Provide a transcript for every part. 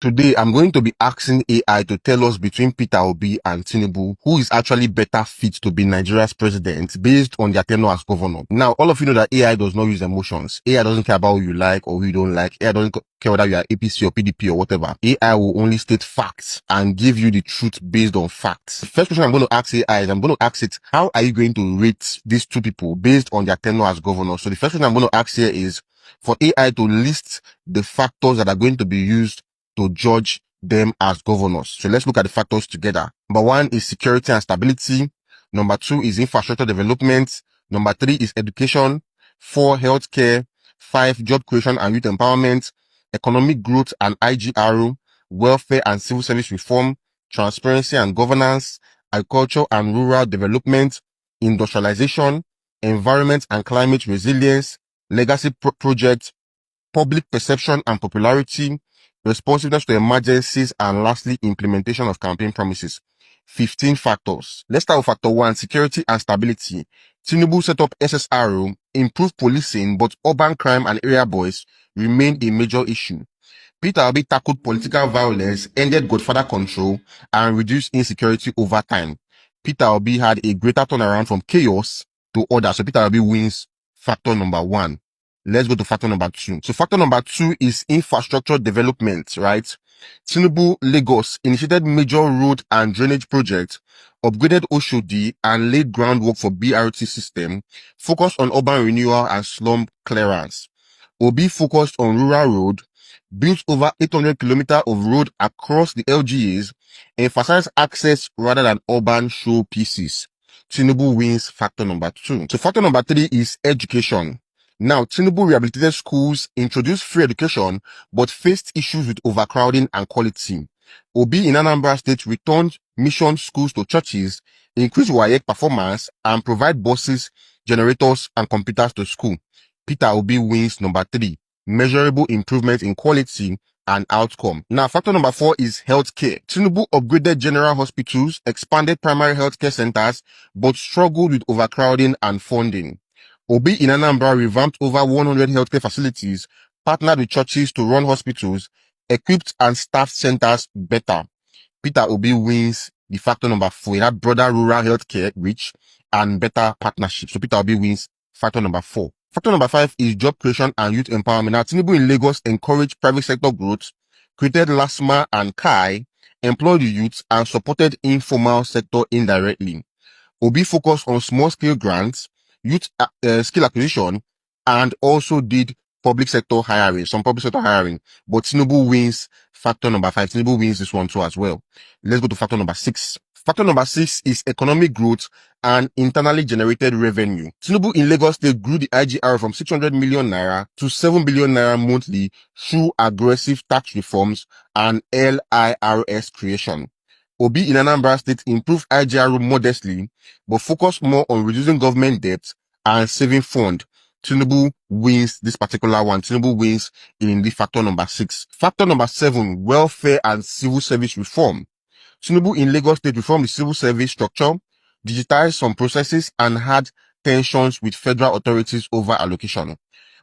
Today, I'm going to be asking AI to tell us between Peter Obi and Tinubu, who is actually better fit to be Nigeria's president based on their tenure as governor. Now, all of you know that AI does not use emotions. AI doesn't care about who you like or who you don't like. AI doesn't care whether you are APC or PDP or whatever. AI will only state facts and give you the truth based on facts. The first question I'm going to ask AI is I'm going to ask it, how are you going to rate these two people based on their tenure as governor? So the first question I'm going to ask here is for AI to list the factors that are going to be used to judge them as governors. So let's look at the factors together. Number one is security and stability. Number two is infrastructure development. Number three is education. 4, healthcare. 5, job creation and youth empowerment. Economic growth and IGR. Welfare and civil service reform. Transparency and governance. Agriculture and rural development. Industrialization. Environment and climate resilience. Legacy projects. Public perception and popularity, responsiveness to emergencies, and lastly, implementation of campaign promises. 15 factors. Let's start with factor 1, security and stability. Tinubu set up SSRO, improved policing, but urban crime and area boys remained a major issue. Peter Obi tackled political violence, ended Godfather control, and reduced insecurity over time. Peter Obi had a greater turnaround from chaos to order, so Peter Obi wins factor number 1. Let's go to factor number 2. So factor number 2 is infrastructure development, right? Tinubu Lagos initiated major road and drainage projects, upgraded Oshodi, and laid groundwork for BRT system, focused on urban renewal and slum clearance. Obi focused on rural road, built over 800 kilometers of road across the LGAs, emphasized access rather than urban showpieces. Tinubu wins factor number 2. So factor number 3 is education. Now, Tinubu rehabilitated schools, introduced free education, but faced issues with overcrowding and quality. Obi in Anambra State returned mission schools to churches, increased WAEC performance, and provide buses, generators, and computers to school. Peter Obi wins number 3, measurable improvement in quality and outcome. Now, factor number 4 is healthcare. Tinubu upgraded general hospitals, expanded primary healthcare centers, but struggled with overcrowding and funding. Obi in Anambra revamped over 100 healthcare facilities, partnered with churches to run hospitals, equipped and staffed centers better. Peter Obi wins the factor number 4. He had broader rural healthcare reach and better partnership. So Peter Obi wins factor number 4. Factor number 5 is job creation and youth empowerment. Now, Tinubu in Lagos encouraged private sector growth, created LASMA and KAI, employed the youth, and supported informal sector indirectly. Obi focused on small-scale grants, youth skill acquisition, and also did public sector hiring, some public sector hiring. But Tinubu wins factor number 5. Tinubu wins this one too as well. Let's go to factor number 6. Factor number 6 is economic growth and internally generated revenue. Tinubu in Lagos State grew the IGR from 600 million naira to 7 billion naira monthly through aggressive tax reforms and LIRS creation. Obi in Anambra State improved IGR modestly, but focused more on reducing government debt and saving fund. Tinubu wins this particular one. Tinubu wins in the factor number 6. Factor number 7, welfare and civil service reform. Tinubu in Lagos State reformed the civil service structure, digitized some processes, and had tensions with federal authorities over allocation.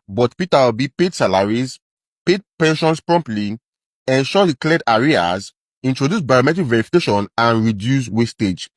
But Peter Obi paid salaries, paid pensions promptly, ensured he cleared arrears, introduced biometric verification, and reduced wastage.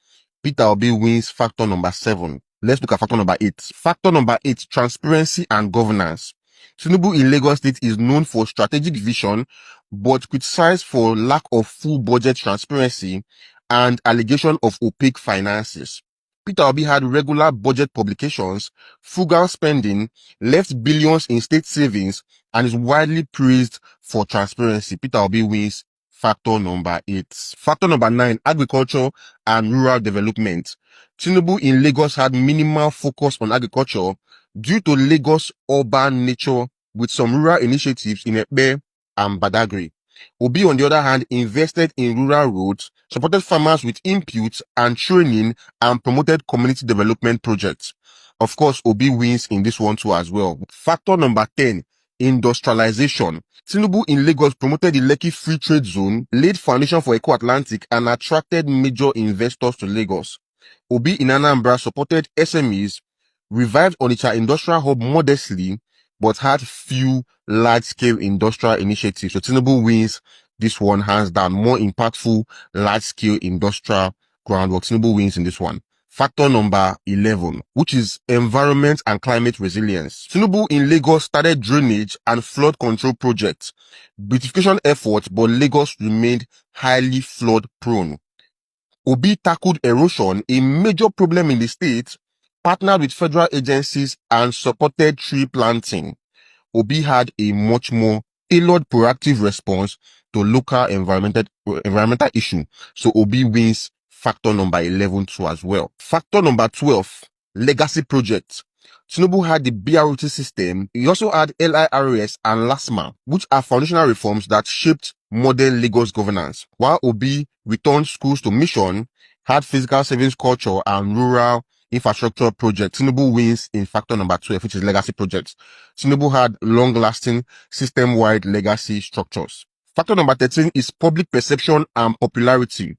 Peter Obi wins factor number 7. Let's look at factor number 8. Factor number 8, transparency and governance. Tinubu in Lagos State is known for strategic vision, but criticized for lack of full budget transparency and allegation of opaque finances. Peter Obi had regular budget publications, frugal spending, left billions in state savings, and is widely praised for transparency. Peter Obi wins factor number 8. Factor number 9, agriculture and rural development. Tinubu in Lagos had minimal focus on agriculture due to Lagos' urban nature with some rural initiatives in Ekpe and Badagry. Obi, on the other hand, invested in rural roads, supported farmers with inputs and training, and promoted community development projects. Of course, Obi wins in this one too as well. Factor number 10, industrialization. Tinubu in Lagos promoted the Lekki Free Trade Zone, laid foundation for Eco-Atlantic, and attracted major investors to Lagos. Obi in Anambra supported SMEs, revived Onitsha Industrial Hub modestly, but had few large-scale industrial initiatives. So Tinubu wins this one hands down. More impactful, large-scale industrial groundwork. Tinubu wins in this one. Factor number 11, which is environment and climate resilience. Tinubu in Lagos started drainage and flood control projects, beautification efforts, but Lagos remained highly flood prone. Obi tackled erosion, a major problem in the state, partnered with federal agencies and supported tree planting. Obi had a much more tailored proactive response to local environmental issue. So Obi wins factor number 11 too as well. Factor number 12, legacy projects. Tinubu had the BRT system. He also had LIRS and LASMA, which are foundational reforms that shaped modern Lagos governance. While Obi returned schools to mission, had physical savings culture and rural infrastructure projects. Tinubu wins in factor number 12, which is legacy projects. Tinubu had long-lasting, system-wide legacy structures. Factor number 13 is public perception and popularity.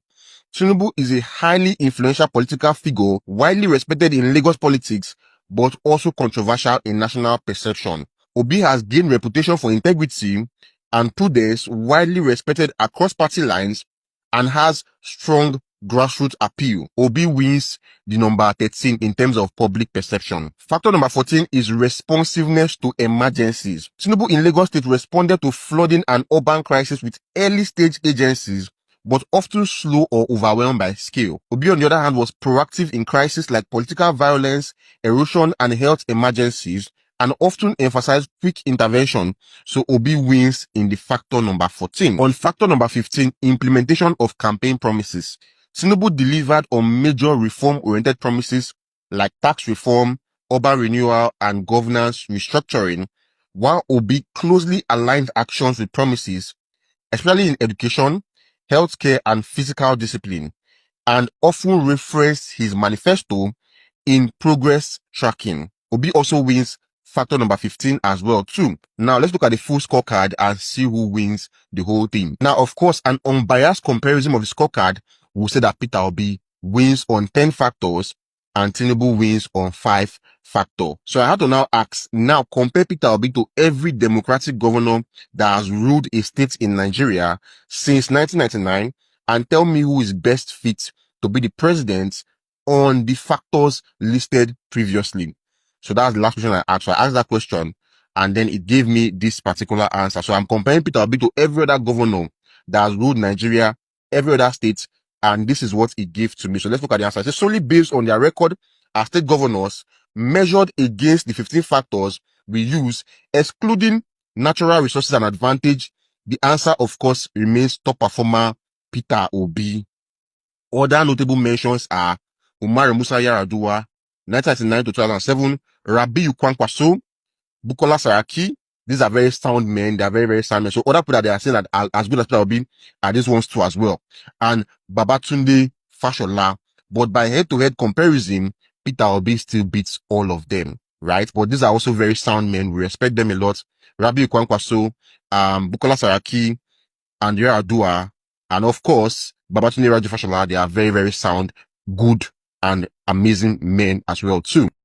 Tinubu is a highly influential political figure, widely respected in Lagos politics, but also controversial in national perception. Obi has gained reputation for integrity and prudence, widely respected across party lines, and has strong grassroots appeal. Obi wins the number 13 in terms of public perception. Factor number 14 is responsiveness to emergencies. Tinubu in Lagos State responded to flooding and urban crisis with early stage agencies, but often slow or overwhelmed by scale. Obi, on the other hand, was proactive in crises like political violence, erosion, and health emergencies, and often emphasized quick intervention. So Obi wins in the factor number 14. On factor number 15, implementation of campaign promises. Tinubu delivered on major reform-oriented promises like tax reform, urban renewal, and governance restructuring, while Obi closely aligned actions with promises, especially in education, healthcare, and physical discipline, and often referenced his manifesto in progress tracking. Obi also wins factor number 15 as well too. Now let's look at the full scorecard and see who wins the whole thing. Now, of course, an unbiased comparison of the scorecard will say that Peter Obi wins on 10 factors and Tinubu wins on 5 factors. So I have to now ask, now compare Peter Obi to every democratic governor that has ruled a state in Nigeria since 1999 and tell me who is best fit to be the president on the factors listed previously. So that's the last question I asked. So I asked that question and then it gave me this particular answer. So I'm comparing Peter Obi to every other governor that has ruled Nigeria, every other state, and this is what it gave to me. So let's look at the answer. It's solely based on their record as state governors measured against the 15 factors we use, excluding natural resources and advantage. The answer, of course, remains top performer Peter Obi. Other notable mentions are Umar Musa Yar'Adua, 1999 to 2007, Rabiu Kwankwaso, Bukola Saraki. These are very sound men. They are very, very sound men. So other people that they are saying that are as good as Peter Obi are these ones too as well. And Babatunde Fashola. But by head-to-head comparison, Peter Obi still beats all of them, right? But these are also very sound men. We respect them a lot. Rabiu Kwankwaso, Bukola Saraki, and Yar'Adua, and of course, Babatunde Fashola. They are very, very sound, good, and amazing men as well too.